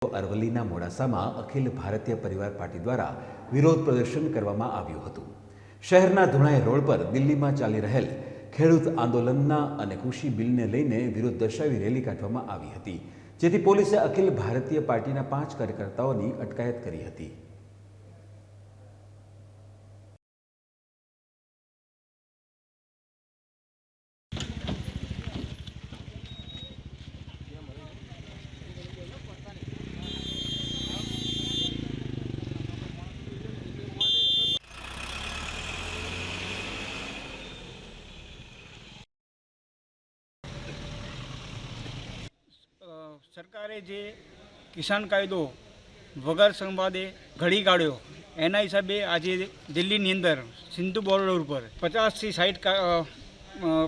અરવલ્લીના મોડાસામાં અખિલ ભારતીય પરિવાર પાર્ટી દ્વારા વિરોધ પ્રદર્શન કરવામાં આવ્યું હતું। શહેરના ધુણાઈ રોડ પર દિલ્હીમાં ચાલી રહેલ ખેડૂત આંદોલનના અને કૃષિ બિલને લઈને વિરોધ દર્શાવી રેલી કાઢવામાં આવી હતી, જેથી પોલીસે અખિલ ભારતીય પાર્ટીના 5 કાર્યકર્તાઓની અટકાયત કરી હતી। સરકારે જે કિસાન કાયદો વગર સંવાદે ઘડી કાઢ્યો એના હિસાબે આજે દિલ્હીની અંદર સિંધુ બોર્ડર ઉપર 50થી 60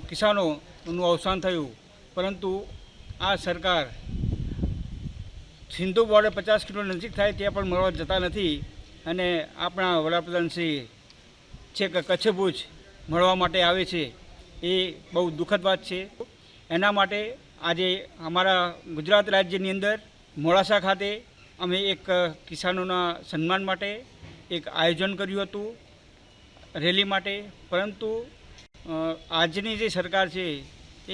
કિસાનોનું અવસાન થયું, પરંતુ આ સરકાર સિંધુ બોર્ડર 50 કિલો નજીક થાય ત્યાં પણ મળવા જતા નથી અને આપણા વડાપ્રધાન શ્રી છેક કચ્છ ભુજ મળવા માટે આવે છે। એ બહુ દુઃખદ વાત છે। એના માટે આજે અમારા ગુજરાત રાજ્યની અંદર મોડાસા ખાતે અમે એક કિસાનોના સન્માન માટે એક આયોજન કર્યું હતું રેલી માટે, પરંતુ આજની જે સરકાર છે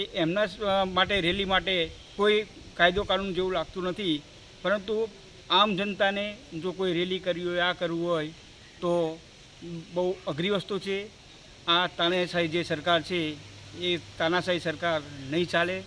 એ એમના માટે રેલી માટે કોઈ કાયદો કાનૂન જેવું લાગતું નથી, પરંતુ આમ જનતાને જો કોઈ રેલી કરવી હોય, આ કરવું હોય તો બહુ અઘરી વસ્તુ છે। આ તાનાશાહી જે સરકાર છે એ તાનાશાહી સરકાર નહીં ચાલે।